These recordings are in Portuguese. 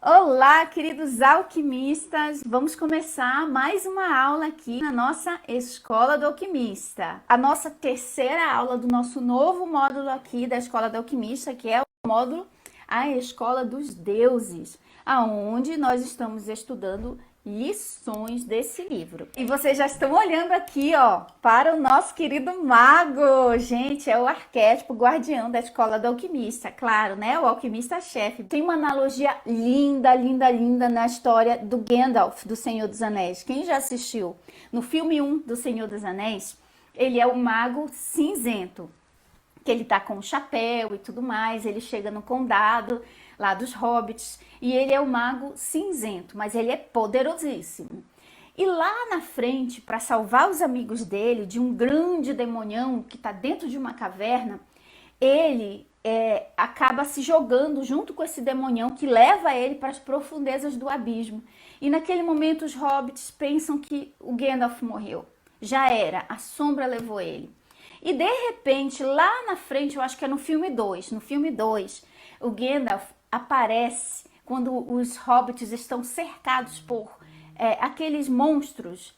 Olá, queridos alquimistas! Vamos começar mais uma aula aqui na nossa Escola do Alquimista. A nossa terceira aula do nosso novo módulo aqui da Escola do Alquimista, que é o módulo A Escola dos Deuses, aonde nós estamos estudando lições desse livro. E vocês já estão olhando aqui, ó, para o nosso querido mago. Gente, é o arquétipo guardião da Escola do Alquimista, claro, né? O alquimista-chefe. Tem uma analogia linda, linda, linda na história do Gandalf, do Senhor dos Anéis. Quem já assistiu? No filme 1 do Senhor dos Anéis, ele é o mago cinzento, que ele tá com o chapéu e tudo mais, ele chega no condado lá dos hobbits, e ele é o mago cinzento, mas ele é poderosíssimo. E lá na frente, para salvar os amigos dele de um grande demonião que está dentro de uma caverna, ele acaba se jogando junto com esse demonião que leva ele para as profundezas do abismo. E naquele momento os hobbits pensam que o Gandalf morreu. Já era, a sombra levou ele. E de repente, lá na frente, eu acho que é no filme 2, o Gandalf aparece quando os hobbits estão cercados por aqueles monstros,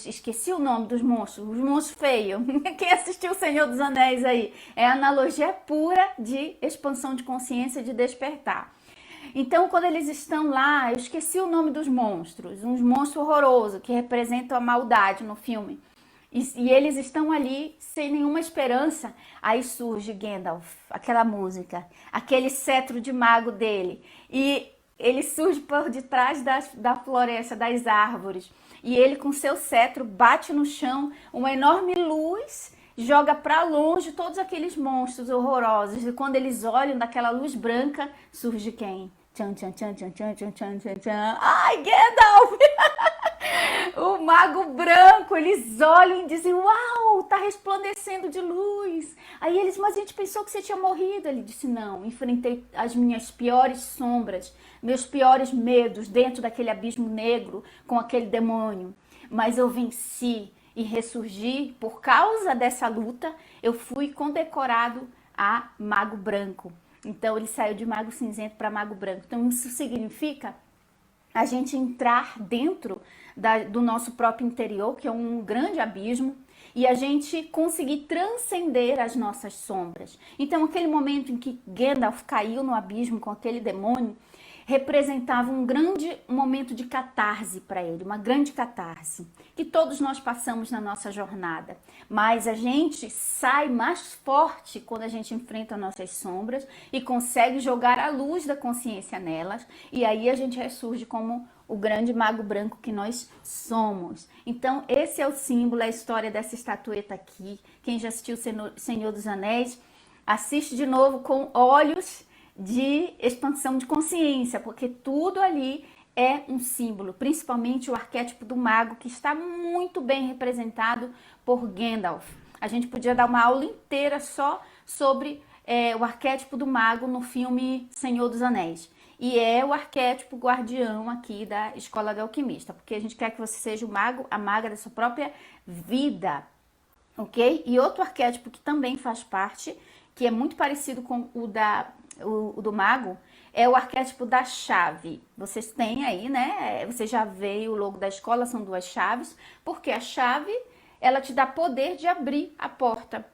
esqueci o nome dos monstros, os monstros feios. Quem assistiu O Senhor dos Anéis aí, é analogia pura de expansão de consciência, de despertar. Então, quando eles estão lá, eu esqueci o nome dos monstros, uns monstros horrorosos que representam a maldade no filme. E eles estão ali sem nenhuma esperança. Aí surge Gandalf, aquela música, aquele cetro de mago dele. E ele surge por detrás da floresta, das árvores. E ele com seu cetro bate no chão, uma enorme luz joga para longe todos aqueles monstros horrorosos. E quando eles olham daquela luz branca, surge quem? Tchan, tchan, tchan, tchan, tchan, tchan, tchan, tchan, tchan. Ai, Gandalf! O mago branco, eles olham e dizem, uau, tá resplandecendo de luz. Aí eles, mas a gente pensou que você tinha morrido. Ele disse, não, enfrentei as minhas piores sombras, meus piores medos dentro daquele abismo negro com aquele demônio. Mas eu venci e ressurgi por causa dessa luta, eu fui condecorado a mago branco. Então ele saiu de mago cinzento para mago branco. Então isso significa a gente entrar dentro do nosso próprio interior, que é um grande abismo, e a gente conseguir transcender as nossas sombras. Então, aquele momento em que Gandalf caiu no abismo com aquele demônio, representava um grande momento de catarse para ele, uma grande catarse, que todos nós passamos na nossa jornada. Mas a gente sai mais forte quando a gente enfrenta nossas sombras e consegue jogar a luz da consciência nelas, e aí a gente ressurge como o grande mago branco que nós somos. Então, esse é o símbolo, a história dessa estatueta aqui. Quem já assistiu Senhor dos Anéis, assiste de novo com olhos de expansão de consciência, porque tudo ali é um símbolo, principalmente o arquétipo do mago, que está muito bem representado por Gandalf. A gente podia dar uma aula inteira só sobre o arquétipo do mago no filme Senhor dos Anéis. E é o arquétipo guardião aqui da Escola do Alquimista, porque a gente quer que você seja o mago, a maga da sua própria vida, ok? E outro arquétipo que também faz parte, que é muito parecido com o do mago, é o arquétipo da chave. Vocês têm aí, né? Você já veio o logo da escola, são duas chaves, porque a chave, ela te dá poder de abrir a porta.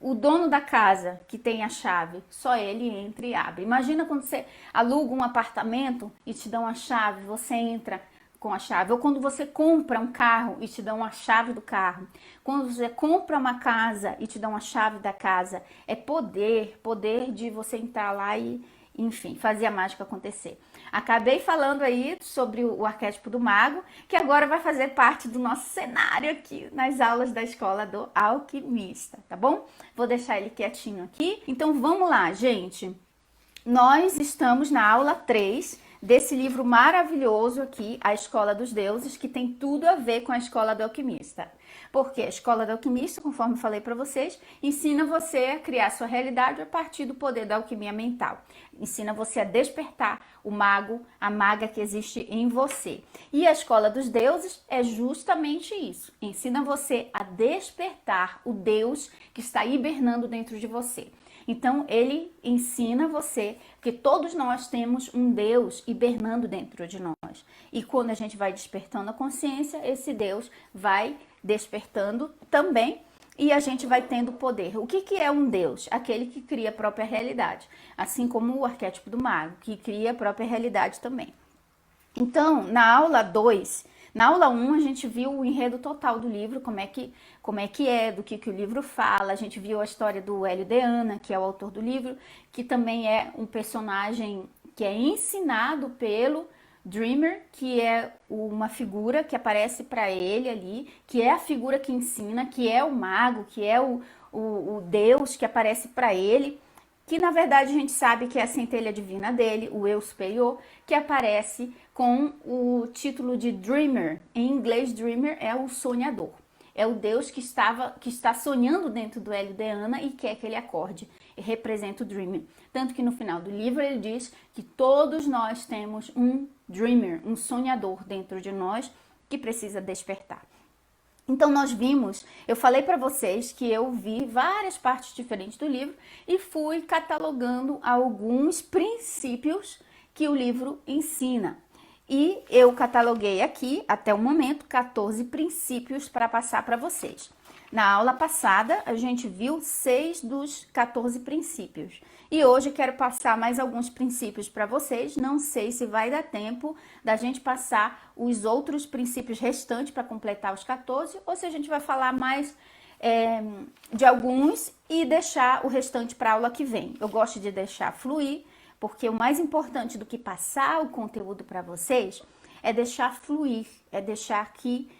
O dono da casa que tem a chave, só ele entra e abre. Imagina quando você aluga um apartamento e te dão a chave, você entra com a chave. Ou quando você compra um carro e te dão a chave do carro. Quando você compra uma casa e te dão a chave da casa. É poder de você entrar lá e, enfim, fazer a mágica acontecer. Acabei falando aí sobre o arquétipo do mago, que agora vai fazer parte do nosso cenário aqui nas aulas da Escola do Alquimista, tá bom? Vou deixar ele quietinho aqui. Então vamos lá, gente. Nós estamos na aula 3 desse livro maravilhoso aqui, A Escola dos Deuses, que tem tudo a ver com a Escola do Alquimista. Porque a Escola do Alquimista, conforme falei para vocês, ensina você a criar sua realidade a partir do poder da alquimia mental. Ensina você a despertar o mago, a maga que existe em você. E a Escola dos Deuses é justamente isso. Ensina você a despertar o Deus que está hibernando dentro de você. Então, ele ensina você que todos nós temos um Deus hibernando dentro de nós. E quando a gente vai despertando a consciência, esse Deus vai despertando também e a gente vai tendo poder. O que é um Deus? Aquele que cria a própria realidade. Assim como o arquétipo do mago, que cria a própria realidade também. Então, na aula 2, na aula 1 a gente viu o enredo total do livro, como é que é, do que o livro fala. A gente viu a história do Hélio de Ana, que é o autor do livro, que também é um personagem que é ensinado pelo Dreamer, que é uma figura que aparece para ele ali, que é a figura que ensina, que é o mago, que é o Deus que aparece para ele, que na verdade a gente sabe que é a centelha divina dele, o eu superior, que aparece com o título de Dreamer. Em inglês, Dreamer é o sonhador. É o Deus que está sonhando dentro do Hélio de Ana e quer que ele acorde. E representa o Dreamer. Tanto que no final do livro ele diz que todos nós temos um Dreamer, um sonhador dentro de nós que precisa despertar. Então nós vimos, eu falei para vocês que eu vi várias partes diferentes do livro e fui catalogando alguns princípios que o livro ensina. E eu cataloguei aqui, até o momento, 14 princípios para passar para vocês. Na aula passada, a gente viu 6 dos 14 princípios. E hoje eu quero passar mais alguns princípios para vocês. Não sei se vai dar tempo da gente passar os outros princípios restantes para completar os 14, ou se a gente vai falar mais de alguns e deixar o restante para a aula que vem. Eu gosto de deixar fluir, porque o mais importante do que passar o conteúdo para vocês é deixar fluir, é deixar que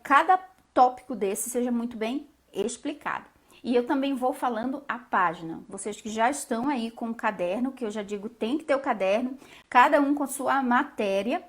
cada tópico desse seja muito bem explicado. E eu também vou falando a página. Vocês que já estão aí com o caderno, que eu já digo tem que ter o caderno, cada um com sua matéria,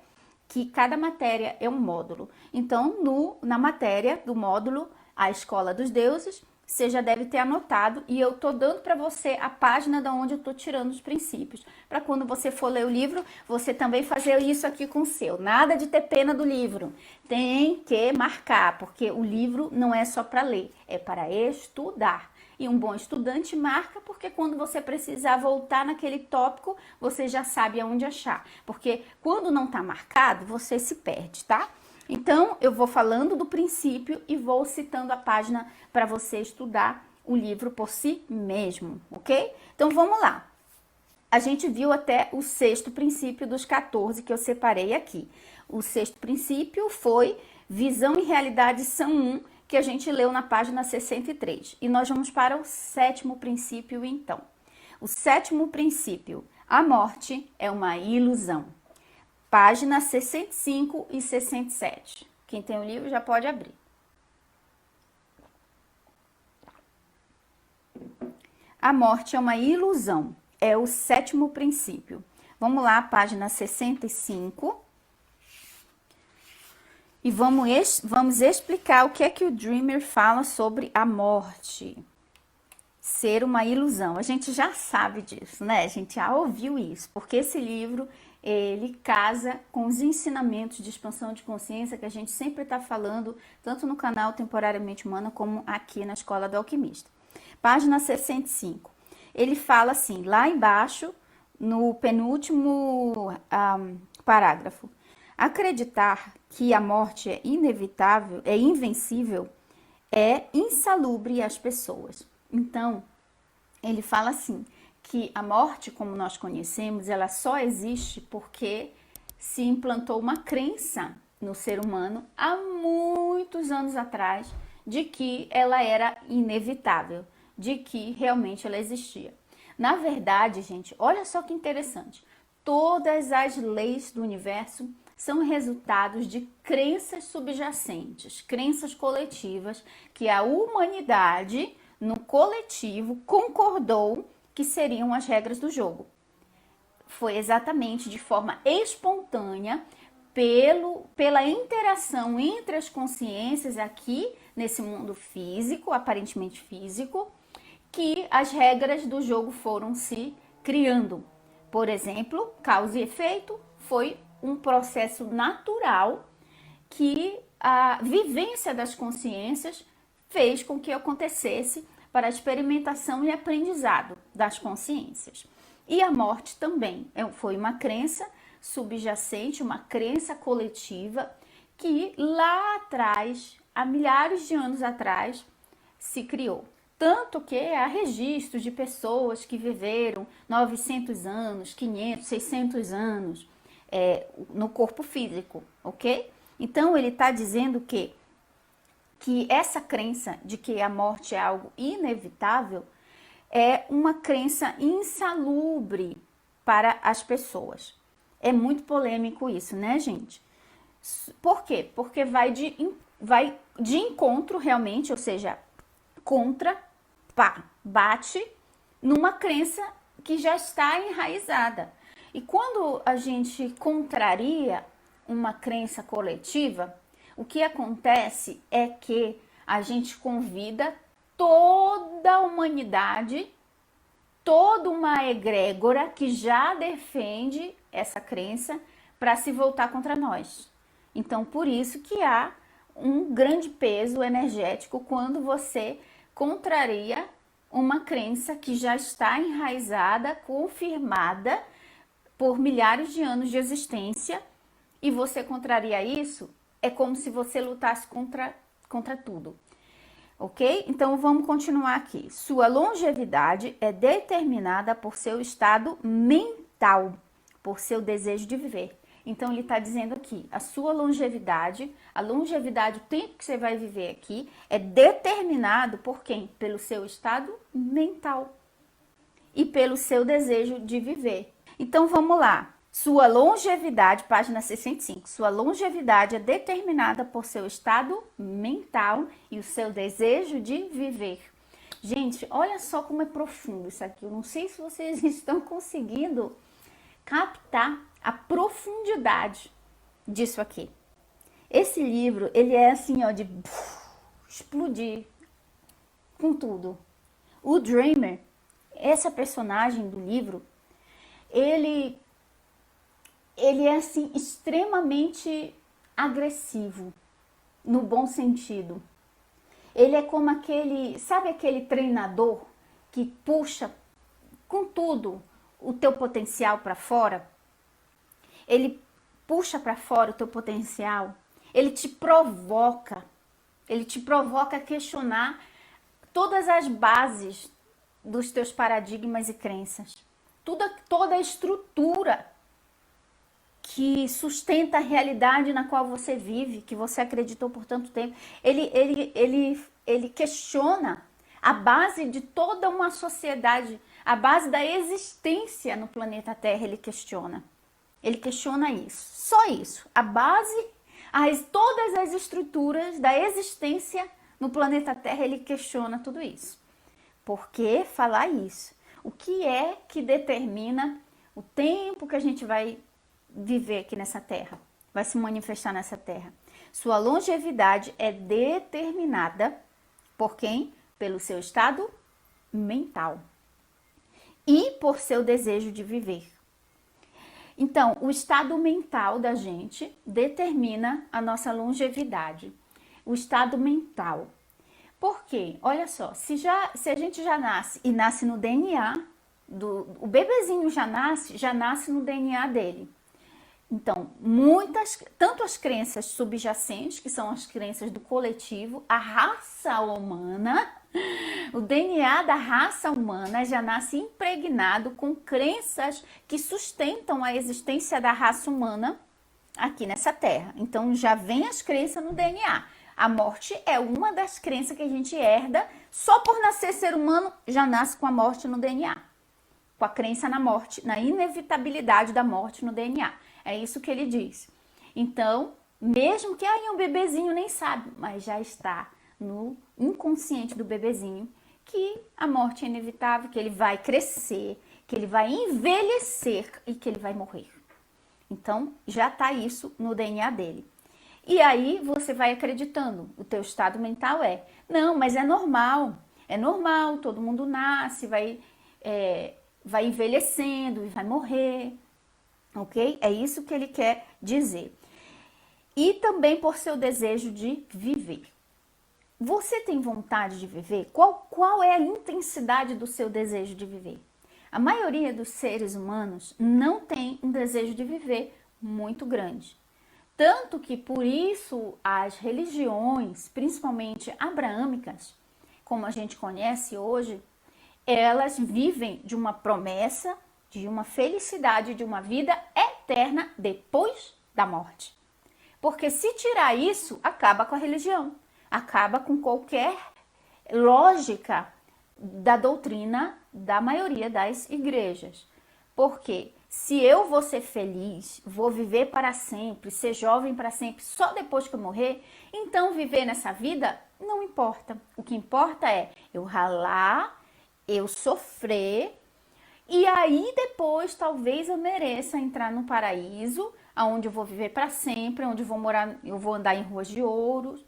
que cada matéria é um módulo. Então, na matéria do módulo A Escola dos Deuses, você já deve ter anotado e eu tô dando para você a página da onde eu tô tirando os princípios, para quando você for ler o livro, você também fazer isso aqui com o seu. Nada de ter pena do livro. Tem que marcar, porque o livro não é só para ler, é para estudar. E um bom estudante marca, porque quando você precisar voltar naquele tópico, você já sabe aonde achar. Porque quando não tá marcado, você se perde, tá? Então, eu vou falando do princípio e vou citando a página para você estudar o livro por si mesmo, ok? Então, vamos lá. A gente viu até o 6º princípio dos 14 que eu separei aqui. O 6º princípio foi visão e realidade são um, que a gente leu na página 63. E nós vamos para o 7º princípio, então. O 7º princípio, a morte é uma ilusão. Página 65 e 67. Quem tem o livro já pode abrir. A morte é uma ilusão. É o 7º princípio. Vamos lá, página 65. E vamos explicar o que é que o Dreamer fala sobre a morte. Ser uma ilusão. A gente já sabe disso, né? A gente já ouviu isso, porque esse livro ele casa com os ensinamentos de expansão de consciência que a gente sempre está falando, tanto no canal Temporariamente Humana, como aqui na Escola do Alquimista. Página 65. Ele fala assim, lá embaixo, no penúltimo parágrafo. Acreditar que a morte é inevitável, é invencível, é insalubre às pessoas. Então, ele fala assim, que a morte, como nós conhecemos, ela só existe porque se implantou uma crença no ser humano há muitos anos atrás de que ela era inevitável, de que realmente ela existia. Na verdade, gente, olha só que interessante. Todas as leis do universo são resultados de crenças subjacentes, crenças coletivas que a humanidade, no coletivo, concordou que seriam as regras do jogo. Foi exatamente de forma espontânea, pela interação entre as consciências aqui nesse mundo físico, aparentemente físico, que as regras do jogo foram se criando. Por exemplo, causa e efeito foi um processo natural que a vivência das consciências fez com que acontecesse para a experimentação e aprendizado das consciências. E a morte também foi uma crença subjacente, uma crença coletiva que lá atrás, há milhares de anos atrás, se criou. Tanto que há registros de pessoas que viveram 900 anos, 500, 600 anos no corpo físico, ok? Então ele está dizendo que essa crença de que a morte é algo inevitável é uma crença insalubre para as pessoas. É muito polêmico isso, né, gente? Por quê? Porque vai de encontro realmente, ou seja, contra, bate numa crença que já está enraizada. E quando a gente contraria uma crença coletiva, o que acontece é que a gente convida toda a humanidade, toda uma egrégora que já defende essa crença para se voltar contra nós. Então, por isso que há um grande peso energético quando você contraria uma crença que já está enraizada, confirmada por milhares de anos de existência, e você contraria isso, é como se você lutasse contra tudo. Ok? Então vamos continuar aqui. Sua longevidade é determinada por seu estado mental, por seu desejo de viver. Então ele está dizendo aqui, a sua longevidade, o tempo que você vai viver aqui, é determinado por quem? Pelo seu estado mental e pelo seu desejo de viver. Então vamos lá. Sua longevidade, página 65, sua longevidade é determinada por seu estado mental e o seu desejo de viver. Gente, olha só como é profundo isso aqui. Eu não sei se vocês estão conseguindo captar a profundidade disso aqui. Esse livro, ele é assim, ó, de explodir com tudo. O Dreamer, essa personagem do livro, ele é assim extremamente agressivo, no bom sentido. Ele é como sabe aquele treinador que puxa com tudo o teu potencial para fora? Ele puxa para fora o teu potencial, ele te provoca a questionar todas as bases dos teus paradigmas e crenças, toda a estrutura que sustenta a realidade na qual você vive, que você acreditou por tanto tempo. Ele questiona a base de toda uma sociedade, a base da existência no planeta Terra, ele questiona. Ele questiona isso, só isso. A base, todas as estruturas da existência no planeta Terra, ele questiona tudo isso. Por que falar isso? O que é que determina o tempo que a gente vai viver aqui nessa terra, vai se manifestar nessa terra? Sua longevidade é determinada por quem? Pelo seu estado mental e por seu desejo de viver. Então, o estado mental da gente determina a nossa longevidade. O estado mental. Por quê? Olha só, se a gente já nasce e nasce no DNA, o bebezinho já nasce no DNA dele. Então, tanto as crenças subjacentes, que são as crenças do coletivo, a raça humana, o DNA da raça humana já nasce impregnado com crenças que sustentam a existência da raça humana aqui nessa terra. Então, já vem as crenças no DNA. A morte é uma das crenças que a gente herda, só por nascer ser humano, já nasce com a morte no DNA. Com a crença na morte, na inevitabilidade da morte no DNA. É isso que ele diz. Então, mesmo que um bebezinho nem sabe, mas já está no inconsciente do bebezinho que a morte é inevitável, que ele vai crescer, que ele vai envelhecer e que ele vai morrer. Então, já está isso no DNA dele. E aí você vai acreditando, o teu estado mental não, mas é normal, todo mundo nasce, vai envelhecendo e vai morrer. Ok? É isso que ele quer dizer. E também por seu desejo de viver. Você tem vontade de viver? Qual é a intensidade do seu desejo de viver? A maioria dos seres humanos não tem um desejo de viver muito grande. Tanto que por isso as religiões, principalmente abraâmicas, como a gente conhece hoje, elas vivem de uma promessa, de uma felicidade, de uma vida eterna depois da morte. Porque se tirar isso, acaba com a religião, acaba com qualquer lógica da doutrina da maioria das igrejas. Porque se eu vou ser feliz, vou viver para sempre, ser jovem para sempre, só depois que eu morrer, então viver nessa vida não importa. O que importa é eu ralar, eu sofrer, e aí depois talvez eu mereça entrar no paraíso, onde eu vou viver para sempre, onde eu vou morar, eu vou andar em ruas de ouro,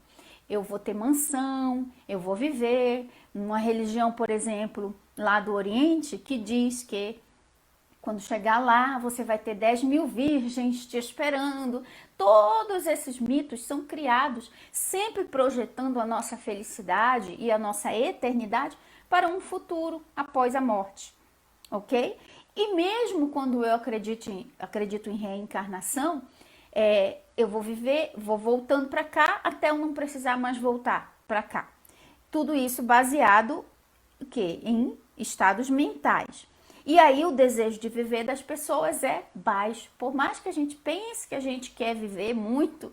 eu vou ter mansão, eu vou viver numa religião, por exemplo, lá do Oriente, que diz que quando chegar lá, você vai ter 10.000 virgens te esperando. Todos esses mitos são criados sempre projetando a nossa felicidade e a nossa eternidade para um futuro após a morte, ok? E mesmo quando eu acredito em reencarnação, eu vou viver, vou voltando para cá até eu não precisar mais voltar para cá. Tudo isso baseado em estados mentais. E aí o desejo de viver das pessoas é baixo. Por mais que a gente pense que a gente quer viver muito,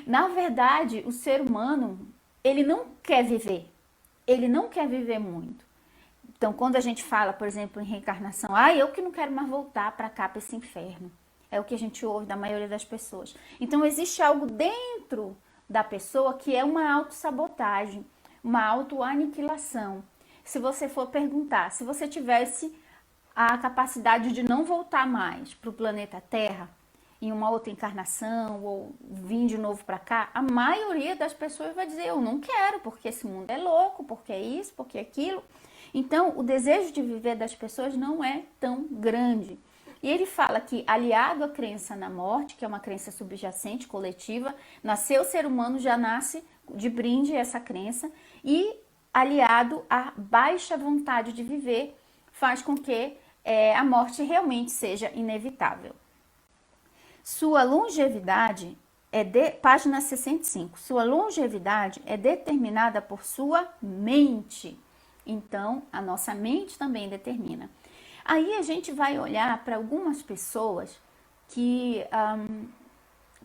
na verdade, o ser humano, ele não quer viver. Ele não quer viver muito. Então, quando a gente fala, por exemplo, em reencarnação, eu que não quero mais voltar para cá, para esse inferno. É o que a gente ouve da maioria das pessoas. Então, existe algo dentro da pessoa que é uma autossabotagem, uma autoaniquilação. Se você for perguntar, se você tivesse a capacidade de não voltar mais para o planeta Terra em uma outra encarnação ou vir de novo para cá, a maioria das pessoas vai dizer, eu não quero, porque esse mundo é louco, porque é isso, porque é aquilo. Então, o desejo de viver das pessoas não é tão grande. E ele fala que, aliado à crença na morte, que é uma crença subjacente, coletiva, nasceu o ser humano, já nasce de brinde essa crença, e aliado à baixa vontade de viver, faz com que a morte realmente seja inevitável. Sua longevidade página 65, sua longevidade é determinada por sua mente. Então, a nossa mente também determina. Aí a gente vai olhar para algumas pessoas que,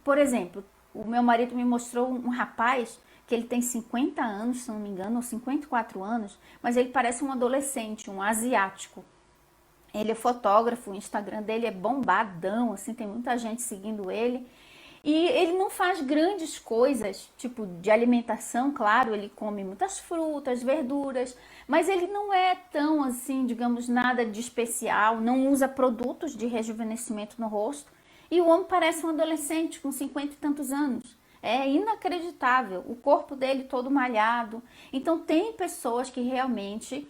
por exemplo, o meu marido me mostrou um rapaz que ele tem 50 anos, se não me engano, ou 54 anos, mas ele parece um adolescente, um asiático. Ele é fotógrafo, o Instagram dele é bombadão, assim, tem muita gente seguindo ele. E ele não faz grandes coisas, tipo de alimentação, claro, ele come muitas frutas, verduras, mas ele não é tão assim, digamos, nada de especial, não usa produtos de rejuvenescimento no rosto. E o homem parece um adolescente com 50 e tantos anos. É inacreditável, o corpo dele todo malhado. Então tem pessoas que realmente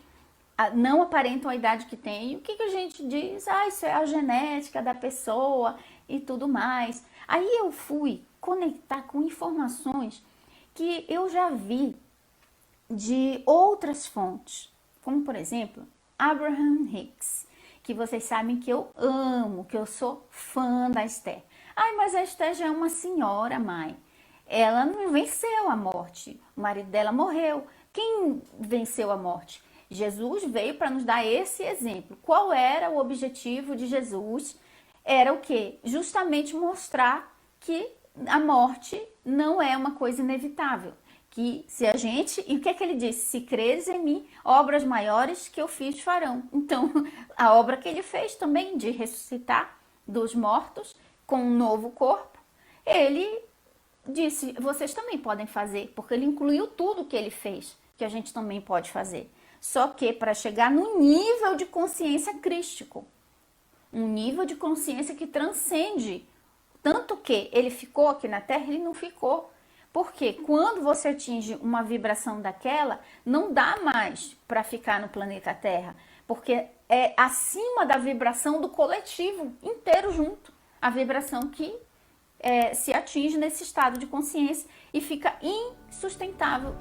não aparentam a idade que tem. E o que a gente diz? Isso é a genética da pessoa e tudo mais. Aí eu fui conectar com informações que eu já vi de outras fontes, como por exemplo, Abraham Hicks, que vocês sabem que eu amo, que eu sou fã da Esther. Mas a Esther já é uma senhora, mãe. Ela não venceu a morte, o marido dela morreu. Quem venceu a morte? Jesus veio para nos dar esse exemplo. Qual era o objetivo de Jesus? Era o quê? Justamente mostrar que a morte não é uma coisa inevitável. Que se a gente... E o que é que ele disse? Se creres em mim, obras maiores que eu fiz farão. Então, a obra que ele fez também de ressuscitar dos mortos com um novo corpo, ele disse, vocês também podem fazer, porque ele incluiu tudo que ele fez, que a gente também pode fazer. Só que para chegar no nível de consciência crístico, um nível de consciência que transcende, tanto que ele ficou aqui na Terra, ele não ficou. Porque quando você atinge uma vibração daquela, não dá mais para ficar no planeta Terra, porque é acima da vibração do coletivo inteiro junto, a vibração que se atinge nesse estado de consciência e fica insustentável